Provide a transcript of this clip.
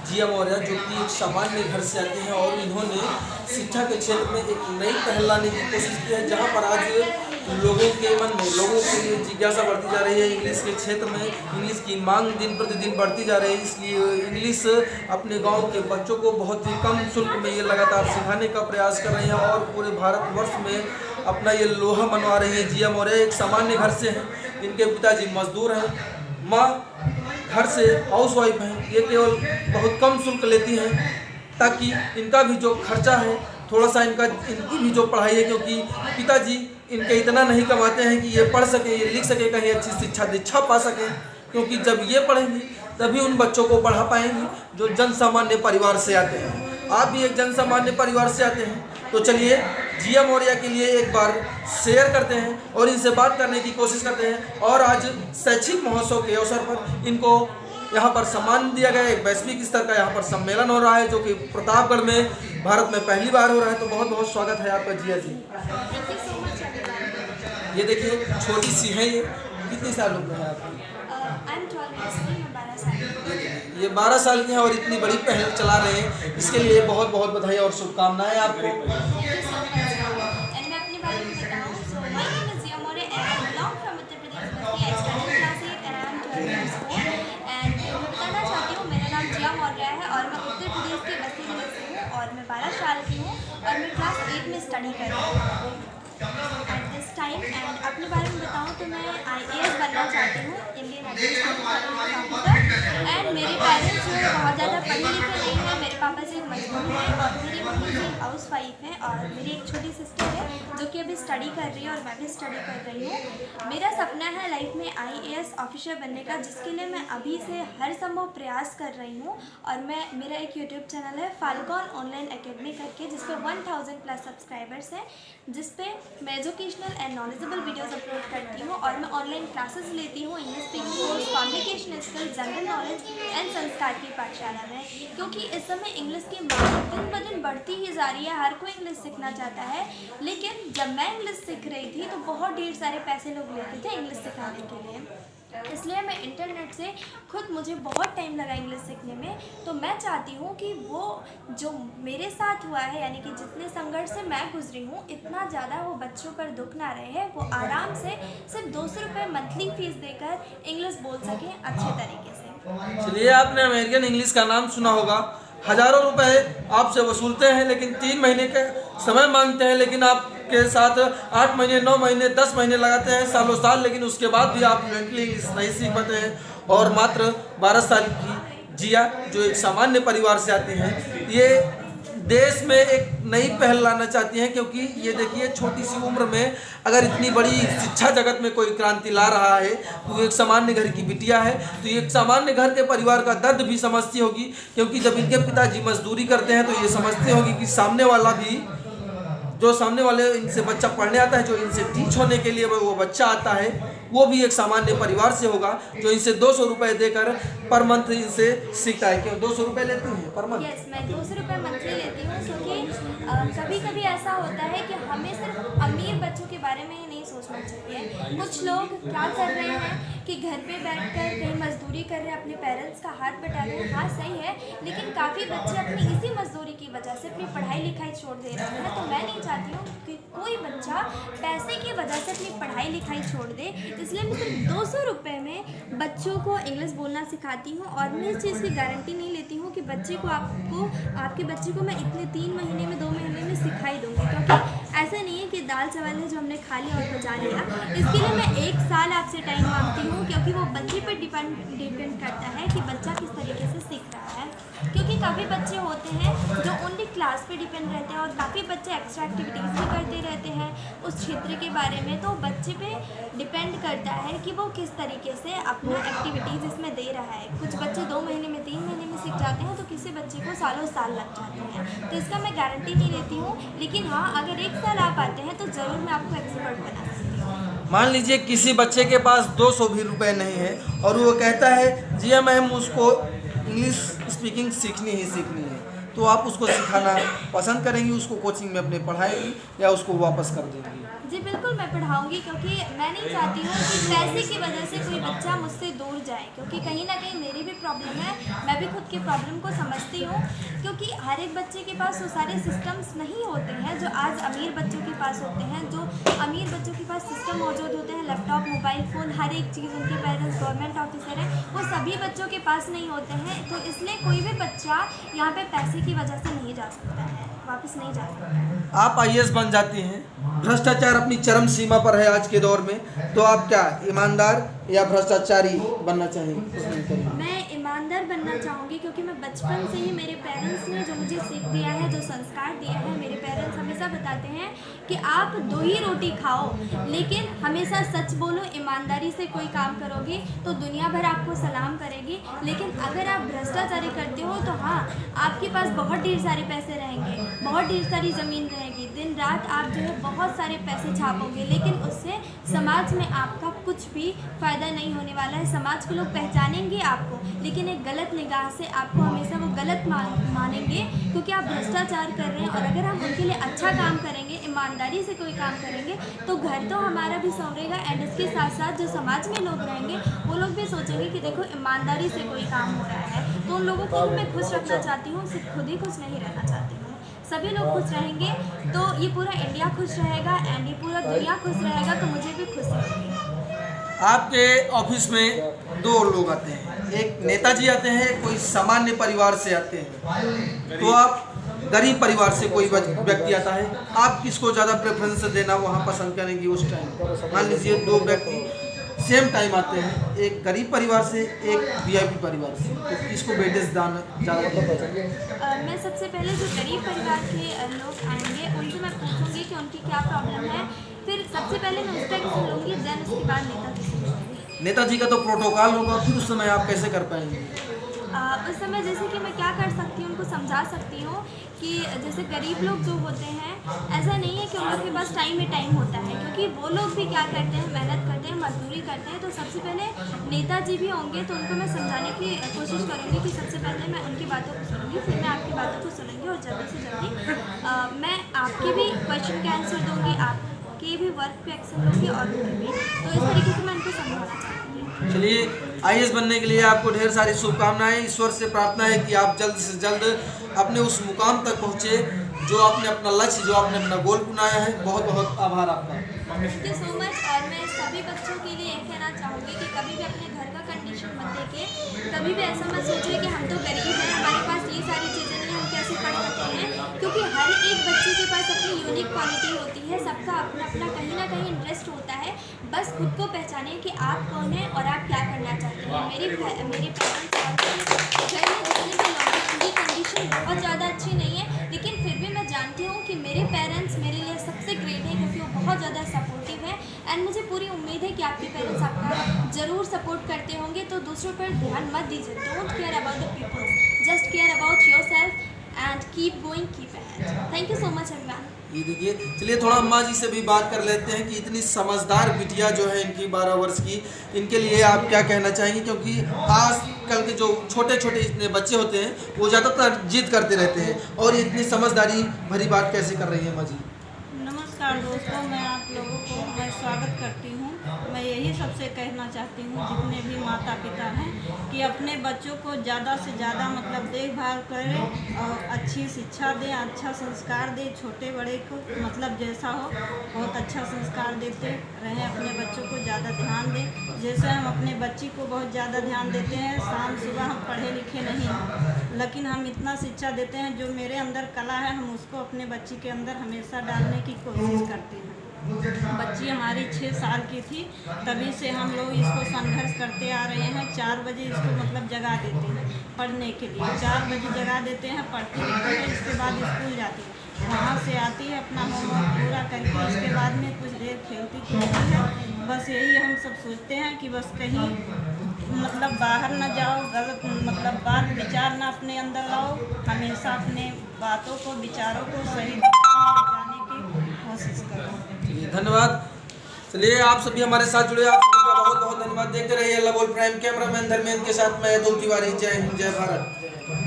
जिया मौर्य, जो कि एक सामान्य घर से आते हैं और इन्होंने शिक्षा के क्षेत्र में एक नई पहल लाने की कोशिश की है, जहां पर आज लोगों के मन में, लोगों के लिए जिज्ञासा बढ़ती जा रही है। इंग्लिश के क्षेत्र में इंग्लिश की मांग दिन प्रतिदिन बढ़ती जा रही है, इसलिए इंग्लिश अपने गांव के बच्चों को बहुत ही कम शुल्क में ये लगातार सिखाने का प्रयास कर रही है और पूरे भारतवर्ष में अपना ये लोहा मनवा रही है। जिया मौर्य एक सामान्य घर से हैं, इनके पिताजी मजदूर हैं, माँ घर से हाउसवाइफ हैं। ये केवल बहुत कम शुल्क लेती हैं ताकि इनका भी जो खर्चा है थोड़ा सा इनकी भी जो पढ़ाई है, क्योंकि पिताजी इनके इतना नहीं कमाते हैं कि ये पढ़ सके, ये लिख सके, कहीं अच्छी शिक्षा दीक्षा पा सकें, क्योंकि जब ये पढ़ेंगी तभी उन बच्चों को पढ़ा पाएंगी जो जन सामान्य परिवार से आते हैं। आप भी एक जन सामान्य परिवार से आते हैं, तो चलिए जिया मौर्य के लिए एक बार शेयर करते हैं और इनसे बात करने की कोशिश करते हैं। और आज शैक्षिक महोत्सव के अवसर पर इनको यहाँ पर सम्मान दिया गया। एक वैश्विक स्तर का यहाँ पर सम्मेलन हो रहा है, जो कि प्रतापगढ़ में भारत में पहली बार हो रहा है। तो बहुत बहुत स्वागत है आपका जिया जी। ये देखिए छोटी सी है, ये कितनी साल उम्र है आपकी? ये 12 साल की हैं और इतनी बड़ी पहल चला रहे हैं, इसके लिए बहुत बहुत बधाई और शुभकामनाएं आपको। और मैं उत्तर प्रदेश के बस्ती जिले से हूँ और मैं 12 साल की हूँ और मैं क्लास 8 में स्टडी कर रही हूँ एट दिस टाइम। एंड अपने बारे में बताऊँ तो मैं IAS बनना चाहती हूँ, इंडियन एडमिनिस्ट्रेटिव ऑफिसर। एंड मेरे पेरेंट्स जो है बहुत ज़्यादा पढ़े लिखे नहीं हैं। मेरे पापा जी एक मजदूर हैं और मेरी मम्मी जी हाउस वाइफ है और मेरी एक छोटी सिस्टर है जो कि अभी स्टडी कर रही है और मैं भी स्टडी कर रही हूँ। मेरा सपना है लाइफ में IAS ऑफिसर बनने का, जिसके लिए मैं अभी से हर संभव प्रयास कर रही हूँ। और मेरा एक यूट्यूब चैनल है फाल्कॉन ऑनलाइन एकेडमी करके, जिस पर 1000 प्लस सब्सक्राइबर्स हैं, जिस पे मैं educational and knowledgeable videos upload करती हूँ और मैं ऑनलाइन क्लासेस लेती हूँ English speaking course, communication skill, general knowledge and संस्कार की पाठशाला में। क्योंकि इस समय इंग्लिश की मांग दिन ब दिन बढ़ती ही जा रही है, हर कोई इंग्लिश सीखना चाहता है। लेकिन जब मैं इंग्लिश सीख रही थी तो बहुत ढेर सारे पैसे लोग लेते थे इंग्लिश सिखाने के लिए, इसलिए मैं इंटरनेट से खुद, मुझे बहुत टाइम लगा इंग्लिश सीखने में। तो मैं चाहती हूँ कि वो जो मेरे साथ हुआ है, यानी कि जितने संघर्ष से मैं गुजरी हूँ, इतना ज़्यादा वो बच्चों पर दुख ना रहे, वो आराम से सिर्फ 200 रुपये मंथली फीस देकर इंग्लिश बोल सकें अच्छे तरीके से। चलिए, आपने अमेरिकन इंग्लिश का नाम सुना होगा। हज़ारों रुपए आपसे वसूलते हैं, लेकिन 3 महीने का समय मांगते हैं, लेकिन आपके साथ 8 महीने, 9 महीने, 10 महीने लगाते हैं, सालों साल, लेकिन उसके बाद भी आप फ्लुएंटली इंग्लिश नहीं सीख पाते हैं। और मात्र 12 साल की जिया, जो एक सामान्य परिवार से आती हैं, ये देश में एक नई पहल लाना चाहती हैं, क्योंकि ये देखिए छोटी सी उम्र में अगर इतनी बड़ी शिक्षा जगत में कोई क्रांति ला रहा है, तो एक सामान्य घर की बिटिया है, तो ये एक सामान्य घर के परिवार का दर्द भी समझती होगी। क्योंकि जब इनके पिताजी मजदूरी करते हैं तो ये समझते होगी कि सामने वाले इनसे बच्चा पढ़ने आता है, जो इनसे टीच होने के लिए वो बच्चा आता है, वो भी एक सामान्य परिवार से होगा, जो इनसे 200 रुपये देकर पर मंथ इनसे सीखता है। क्यों 200 रुपये लेती हैं पर मंथ? यस, मैं 200 रुपये मंथली लेती हूँ, क्योंकि कभी कभी ऐसा होता है कि हमें सिर्फ अमीर बच्चों के बारे में ही नहीं सोचना चाहिए। कुछ लोग क्या कर रहे हैं कि घर पे बैठकर कहीं मजदूरी कर रहे हैं, अपने पेरेंट्स का हाथ बटा रहे हैं। हाँ सही है, लेकिन काफ़ी बच्चे अपनी इसी मजदूरी की वजह से अपनी पढ़ाई लिखाई छोड़ दे रहे हैं। तो मैं नहीं चाहती हूँ कि कोई बच्चा पैसे की वजह से अपनी पढ़ाई लिखाई छोड़ दे, इसलिए मैं सिर्फ 200 रुपये में बच्चों को इंग्लिश बोलना सिखाती हूँ। और मैं इस चीज़ की गारंटी नहीं लेती हूँ कि आपके बच्चे को मैं इतने 3 महीने में, 2 महीने में सिखाई दूँगी, क्योंकि ऐसा नहीं है कि दाल चावल है जो हमने खा लिया और बचा लिया। इसके लिए मैं 1 साल आपसे टाइम मांगती हूँ, क्योंकि वो बच्चे पर डिपेंड करता है कि बच्चा किस तरीके से सीख रहा है। क्योंकि काफ़ी बच्चे होते हैं जो ओनली क्लास पे डिपेंड रहते हैं और काफ़ी बच्चे एक्स्ट्रा एक्टिविटीज़ भी करते रहते हैं उस क्षेत्र के बारे में। तो बच्चे पे डिपेंड करता है कि वो किस तरीके से अपना एक्टिविटीज़ इसमें दे रहा है। कुछ बच्चे 2 महीने में, 3 महीने में सीख जाते हैं, तो किसी बच्चे को सालों साल लग जाते हैं। तो इसका मैं गारंटी नहीं लेती हूँ, लेकिन हाँ, अगर 1 साल आप आते हैं तो ज़रूर मैं आपको एक्सपर्ट बना सकती हूँ। मान लीजिए किसी बच्चे के पास 200 भी रुपए नहीं है और वो कहता है जिया मैम उसको इंग्लिश स्पीकिंग सीखनी है, तो आप उसको सिखाना पसंद करेंगी, उसको कोचिंग में अपने पढ़ाएंगी या उसको वापस कर देंगी? जी बिल्कुल मैं पढ़ाऊंगी, क्योंकि मैं नहीं चाहती हूँ कि पैसे की वजह से कोई बच्चा मुझसे दूर जाए, क्योंकि कहीं ना कहीं मेरी भी प्रॉब्लम है, मैं भी खुद की प्रॉब्लम को समझती हूँ। क्योंकि हर एक बच्चे के पास वो सारे सिस्टम्स नहीं होते हैं जो आज अमीर बच्चों के पास होते हैं। जो अमीर बच्चों के पास सिस्टम मौजूद होते हैं, लैपटॉप, मोबाइल फ़ोन, हर एक चीज़, उनके पेरेंट्स गवर्नमेंट ऑफिसर हैं, वो सभी बच्चों के पास नहीं होते हैं। तो इसलिए कोई भी बच्चा यहाँ पे पैसे की वजह से नहीं जा सकता है, वापस नहीं जा सकता है। आप आईएएस बन जाती हैं, भ्रष्टाचार अपनी चरम सीमा पर है आज के दौर में, तो आप क्या ईमानदार या भ्रष्टाचारी बनना चाहेंगे? मैं ईमानदार बनना चाहूँगी, क्योंकि मैं बचपन से ही, मेरे पेरेंट्स ने जो मुझे सीख दिया है, जो संस्कार दिया है, मेरे पेरेंट्स हमेशा बताते हैं कि आप 2 ही रोटी खाओ, लेकिन हमेशा सच बोलो, ईमानदारी से कोई काम करोगे तो दुनिया भर आपको सलाम करेगी। लेकिन अगर आप भ्रष्टाचारी करते हो तो हाँ, आपके पास बहुत ढेर सारे पैसे रहेंगे, बहुत ढेर सारी ज़मीन रहेगी, दिन रात आप जो है बहुत सारे पैसे छापोगे, लेकिन उससे समाज में आपका कुछ भी फ़ायदा नहीं होने वाला है। समाज के लोग पहचानेंगे आपको, लेकिन एक गलत निगाह से आपको हमेशा वो गलत मानेंगे, क्योंकि आप भ्रष्टाचार कर रहे हैं। और अगर हम उनके लिए अच्छा काम करेंगे, ईमानदारी से कोई काम करेंगे, तो घर तो हमारा भी संवरेगा, एंड इसके साथ साथ जो समाज में लोग रहेंगे वो लोग भी सोचेंगे कि देखो ईमानदारी से कोई काम हो रहा है। तो उन लोगों को भी मैं खुश रखना चाहती हूँ, सिर्फ खुद ही खुश नहीं रहना चाहती हूँ। सभी लोग खुश रहेंगे तो ये पूरा इंडिया खुश रहेगा, एंड ये पूरा दुनिया खुश रहेगा, तो मुझे भी खुशी होगी। आपके ऑफिस में 2 लोग आते हैं, एक नेताजी आते हैं, कोई सामान्य परिवार से आते हैं, तो आप गरीब परिवार से कोई व्यक्ति आता है, आप किसको ज़्यादा प्रेफरेंस देना वहाँ पसंद करेंगी उस टाइम? मान लीजिए 2 व्यक्ति सेम टाइम आते हैं, एक गरीब परिवार से, एक वीआईपी परिवार से, तो किसको वेटेज दान ज़्यादा देना? मैं सबसे पहले जो गरीब परिवार के लोग आएंगे उनसे मैं पूछूंगी कि उनकी क्या प्रॉब्लम है, फिर सबसे पहले मैं उसका किसी लूँगी, देन उसके बाद नेताजी से लूँगी। नेताजी का तो प्रोटोकॉल होगा, फिर उस समय आप कैसे कर पाएंगे? उस समय जैसे कि मैं क्या कर सकती हूँ, उनको समझा सकती हूँ कि जैसे गरीब लोग जो होते हैं, ऐसा नहीं है कि उन लोग के पास टाइम ही टाइम होता है, क्योंकि वो लोग भी क्या करते हैं, मेहनत करते हैं, मजदूरी करते हैं। तो सबसे पहले नेताजी भी होंगे तो उनको मैं समझाने की कोशिश करूँगी कि सबसे पहले मैं उनकी बातों को सुनूँगी, फिर मैं आपकी बातों को सुनूँगी, और जल्दी से जल्दी मैं आपके भी क्वेश्चन के आंसर दूँगी, आपके भी वर्क पे एक्शन लूँगी, और भी। तो इस तरीके से मैं उनको समझाना चाहूँगी। चलिए, आईएएस बनने के लिए आपको ढेर सारी शुभकामनाएं। ईश्वर से प्रार्थना है कि आप जल्द से जल्द अपने उस मुकाम तक पहुँचे जो आपने अपना लक्ष्य, जो आपने अपना गोल बनाया है। बहुत बहुत आभार आपका। Thank you so much. और मैं सभी बच्चों के लिए ये कहना चाहूँगी कि कभी भी अपने घर का कंडीशन मत देखें, कभी भी ऐसा मत सोचिए कि हम तो गरीब हैं, हमारे पास ये सारी चीज़ें नहीं, हम कैसे पढ़ सकते हैं, क्योंकि हर एक बच्चे के पास अपनी यूनिक क्वालिटी होती है, सबका अपना अपना कहीं ना कहीं इंटरेस्ट होता है। बस खुद को पहचानिए कि आप कौन हैं और आप क्या करना चाहते हैं। मेरे पेरेंट्स और मेरे घर में जितने भी लोग हैं, उनकी कंडीशन बहुत ज़्यादा अच्छी नहीं है, लेकिन फिर भी मैं जानती हूँ कि मेरे पेरेंट्स मेरे लिए सबसे ग्रेट है, क्योंकि वो बहुत ज़्यादा सपोर्टिव है। एंड मुझे पूरी उम्मीद है कि आपके पेरेंट्स आपका ज़रूर सपोर्ट करते होंगे। तो दूसरों पर ध्यान मत दीजिए, don't care about the people, just care about yourself and keep going, keep ahead. Thank you so much everyone. ये देखिए, चलिए थोड़ा अम्मा जी से भी बात कर लेते हैं कि इतनी समझदार बिटिया जो है इनकी 12 वर्ष की, इनके लिए आप क्या कहना चाहेंगे? क्योंकि आजकल के जो छोटे छोटे इतने बच्चे होते हैं वो ज़्यादातर जिद करते रहते हैं, और इतनी समझदारी भरी बात कैसे कर रही है अम्मा जी? नमस्कार दोस्तों, मैं आप लोगों को मैं स्वागत करती हूँ। मैं यही सबसे कहना चाहती हूँ, जितने भी माता पिता हैं, कि अपने बच्चों को ज़्यादा से ज़्यादा मतलब देखभाल करें और अच्छी शिक्षा दें, अच्छा संस्कार दें। छोटे बड़े को मतलब जैसा हो बहुत अच्छा संस्कार देते रहें, अपने बच्चों को ज़्यादा ध्यान दें। जैसे हम अपने बच्ची को बहुत ज़्यादा ध्यान देते हैं, शाम सुबह हम पढ़े लिखे नहीं हैं, लेकिन हम इतना शिक्षा देते हैं, जो मेरे अंदर कला है हम उसको अपने बच्ची के अंदर हमेशा डालने की कोशिश करते हैं। बच्ची हमारी 6 साल की थी, तभी से हम लोग इसको संघर्ष करते आ रहे हैं। 4 बजे इसको मतलब जगा देते हैं पढ़ने के लिए, 4 बजे जगा देते हैं, पढ़ती लिखती है, इसके बाद स्कूल जाती है, वहाँ से आती है अपना होमवर्क पूरा करके, इसके बाद में कुछ देर खेलती है। बस यही हम सब सोचते हैं कि बस कहीं मतलब बाहर न जाओ, गलत मतलब बात विचार ना अपने अंदर लाओ, हमेशा अपने बातों को विचारों को सही दिशा में ले जाने की कोशिश करो। धन्यवाद। चलिए, आप सभी हमारे साथ जुड़े, आप सभी का बहुत बहुत धन्यवाद। देखते रहिए love all prime. Cameraman Dharmendra के साथ मैं अतुल तिवारी। जय हिंद, जय भारत।